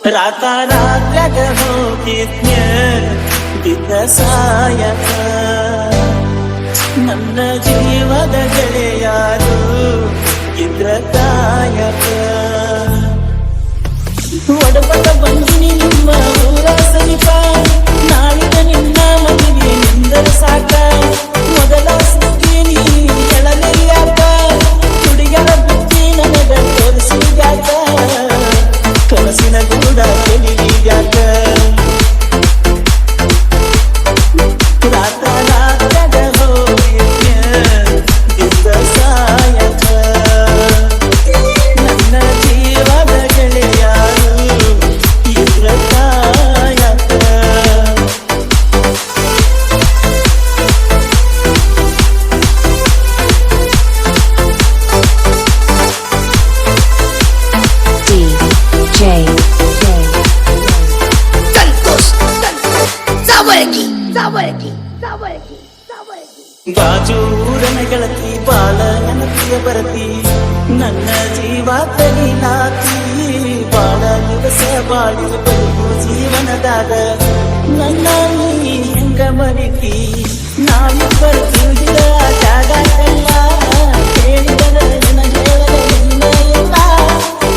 ರಾತ್ರಾಗ ಹೋಗಿದ್ನ್ಯ ಬಿದ್ದ ಸಾಯಕ ನನ್ನ ಜೀವದ ಗೆಳೆಯಾರು ಇದ್ರ ಕಾಯಕ ಒಡಪಟ ಬಂದಿನಿ ನಿಮ್ಮ ಊರ ಸಮೀಪ ನಾಳಿದ ನಿನ್ನ ಮದುವೆ ನಿಂದರ ಸಾಕ ಮೊದಲ ಸುತ್ತೀನಿ ಹೇಳಲಿಯಾಕ ಹುಡುಗರ ಬುದ್ಧಿ ನನಗ ತೋರಿಸಿದ್ಯಾಕ ಕನಸಿನ ಗೂಡ ತಿಳಿಯಾಕ ರಾತ್ರಾಗ ಹೋಗಿದ್ನ್ಯ ಬಿದ್ದ ಸಾಯಕ ನನ್ನ ಜೀವದ ಗೆಳೆಯಾರು ಇದ್ರ ಕಾಯಕ ಬಾಜೂರನ ಗೆಳತಿ ಬಾಳ ನೆನಪಿಯ ಬರತಿ ನನ್ನ ಜೀವ ತಗಿಲಾತಿ ಬಾಳ ದಿವಸ ಬಾಳಿ ಬದುಕು ಜೀವನದಾಗ ನನ್ನ ನೀ ಹೆಂಗ ಮರಿತಿ ನಾವಿಬ್ಬರು ತಿಳಿದಿದ ಜಾಗ ಕಲ್ಲ ಹೇಳಿದರ ನಿನ್ನ ಹೇಳಲಿಲ್ಲ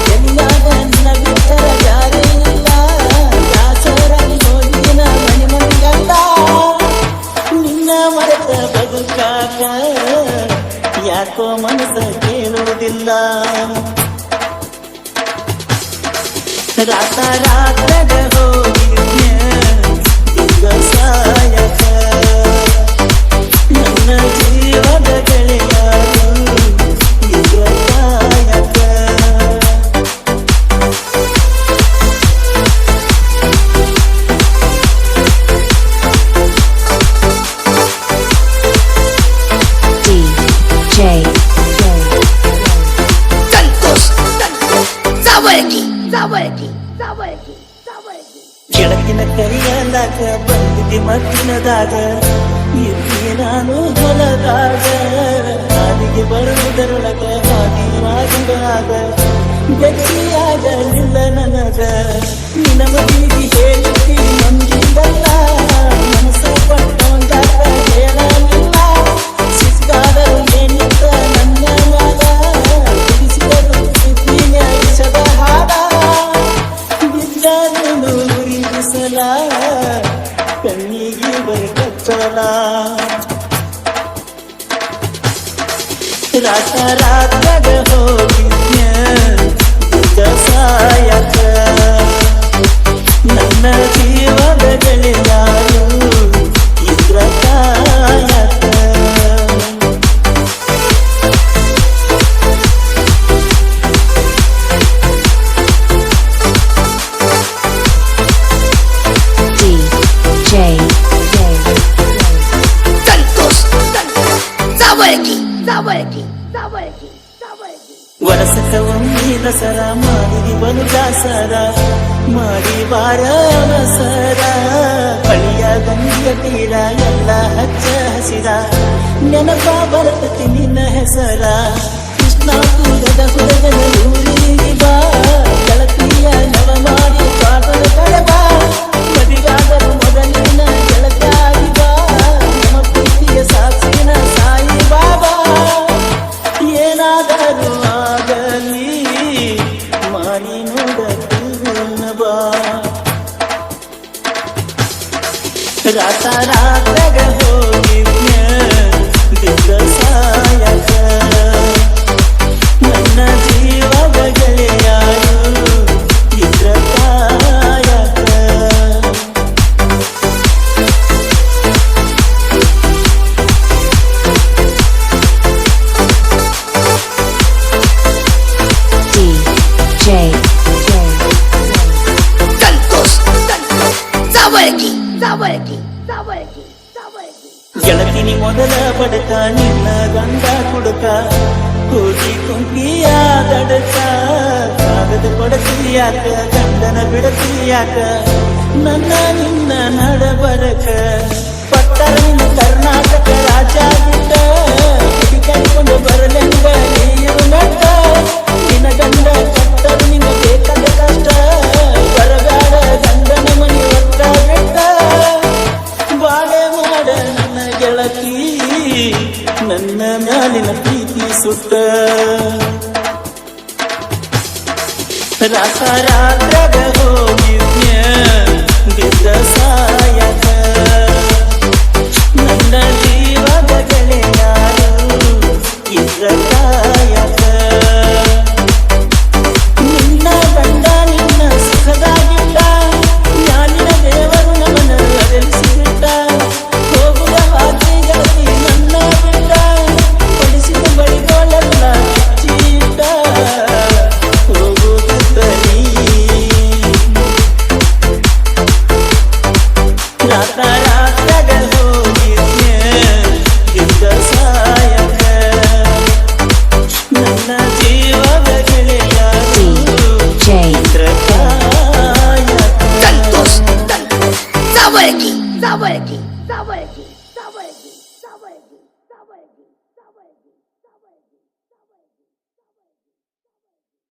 ಎಲ್ಲಿಯಾಗ ನಿನ್ನ ಬಿಟ್ಟರ ಯಾರೇ ಇಲ್ಲ ದಾಸರಾಗಿ ಹೋಗಿನ ಮನೆ ಮಂಗಲ್ಲ ನಿನ್ನ ಮರೆತ ಬದುಕಾಕ ಯಾಕೋ ಮನಸ್ಸ ಕೇಳುವುದಿಲ್ಲ ರಾತ್ರಾಗ ಹೋಗಿದ್ನ್ಯ ಬಿದ್ದ ಸಾಯಕ ನನ್ನ ಜೀವದ ಗೆಳೆಯಾರು ಇದ್ರ ಕಾಯಕ ಕೆಳಗಿನ ಕೈಯಲಾಗ ಬಂದಿದ್ದೆ ಮತ್ತಿನದಾಗ ಇರ್ತೀಯ ನಾನು ಹೊಲದಾಗ ಹಾದಿಗೆ ಬರುವುದರೊಳಗ ಹಾದಿ ಮಾಡಿದಾಗ ಗಟ್ಟಿಯಾಗಲಿಲ್ಲ ನನಗ ನಿನ್ನ ಮದುವೆಗೆ ಹೇಳಿದ್ದಿ ಮಂದಿದಲ್ಲ ಮನಸ್ಸು ಪಟ್ಟೊಂದಾಗ ಹೇಳಲಿಲ್ಲ ಸಿಕ್ಕಾದರೂ ಏನಿತ್ತ ನನ್ನ ಮಗ ಬಿಡಿಸಿದರು ನ್ಯಾಯಿಸದ ಹಾಡ ಬಿದ್ದಾನು ಗುರಿಸಲ ಕಣ್ಣಿಗೆ ಬರಕಚ್ಚಲ ರಾತ್ರಾಗ ಹೋಗಿದ್ನ್ಯ ಬಿದ್ದ ಸಾಯಕ ನನ್ನ ಜೀವದ ಗೆಳೆಯಾರು ಇದ್ರ ಕಾಯಕ ವರಸಕ ಒಮ್ಮೆ ದಸರ ಮಾಡಿ ಬಲು ದಾಸರ ಮಾಡಿ ಬಾರ ಅವಸರ ಬಳಿಯ ಗಂಗೆಯ ತೀರ ಎಲ್ಲ ಹಚ್ಚ ಹಸಿರ ನೆನಪ ಬರ್ತತಿ ನಿನ್ನ ಹೆಸರ ಕೃಷ್ಣ ಕೂಗದ ಹುಡುಗನ ಊರಿಗೆ ಬಾ ಗೆಳತಿಯ ನವ ಮಾಡಿ ಪಾಟದ ಕಡೆ ಬಾ ಮದಿಗಾದರು ಮೊದಲಿನ ಗೆಳತಾಗಿ ಬಾ ನಮ್ಮ ಪ್ರೀತಿಯ ಸಾಕ್ಷಿನ ಸಾಯಿ ಬಾಬಾ ಏನಾದರೂ ಆಗಲಿ ಮಾಡಿ ನೋಡ ಬಾ ರಾತ್ರಾಗ ಹೋಗಿದ್ನ್ಯ ಬಿದ್ದ ಸಾಯಕ ನನ್ನ ಜೀವದ ಗೆಳೆಯಾರು ಇದ್ರ ಕಾಯಕ ಗೆಳತಿನಿ ಮೊದಲ ಬಡಕ ನಿನ್ನ ಗಂಡ ಕುಡುಕ ಕೂಗಿ ಕುಂಕಿಯ ದಡಕ ಕಾಗದ ಕೊಡತಿಯಾಕ ಗಂಡನ ಬಿಡತಿಯಾಕ ನನ್ನ ನಿನ್ನ ನಡಬರಕ ಪಟ್ಟರ ನಿನ್ನ ಕರ್ನಾಟಕ ರಾಜ ಬಿಟ್ಟ ಕೈಕೊಂಡು ಬರಲೆಂಗ ನೀರು ನಟ್ಟ ನಿನ್ನ ಗಂಡ ಕಟ್ಟರು ನಿನ್ನ ಬೇಕಾದ ಕಷ್ಟ ಬರ ರಾತ್ರಾಗ ಹೋಗಿದ್ನ್ಯ ಬಿದ್ದ ಸಾಯಕ ನನ್ನ ಜೀವದ ಗೆಳೆಯಾರು ಇದ್ರ ಕಾಯಕ ನಿನ್ನ ಗಂಡ ನಿನ್ನ ಸುಖದಾಗಿಟ್ಟ ಜ್ಞಾನಿನ ದೇವರು ನಮ್ಮನ್ನ ಅರಳಿಸಿಬಿಟ್ಟ ಹೋಗುವ ಹಾದಿ ಗೆಳತಿ ನನ್ನ ಬಿಟ್ಟ ಹೊಡಿಸಿದ ಬಳಿಗೋಳೆಲ್ಲ ಚೀಟ ಹೋಗುತ್ತಿದ್ದ ನೀ ರಾತ್ರಾಗ ಹೋಗಿದ್ನ್ಯ ಇದ್ದ ಸಾಯಕ ನನ್ನ ಜೀವದ ಗೆಳೆಯಾರು ಇದ್ರ ಕಾಯಕ Santos, Santos, Sabarki, Sabarki, Sabarki.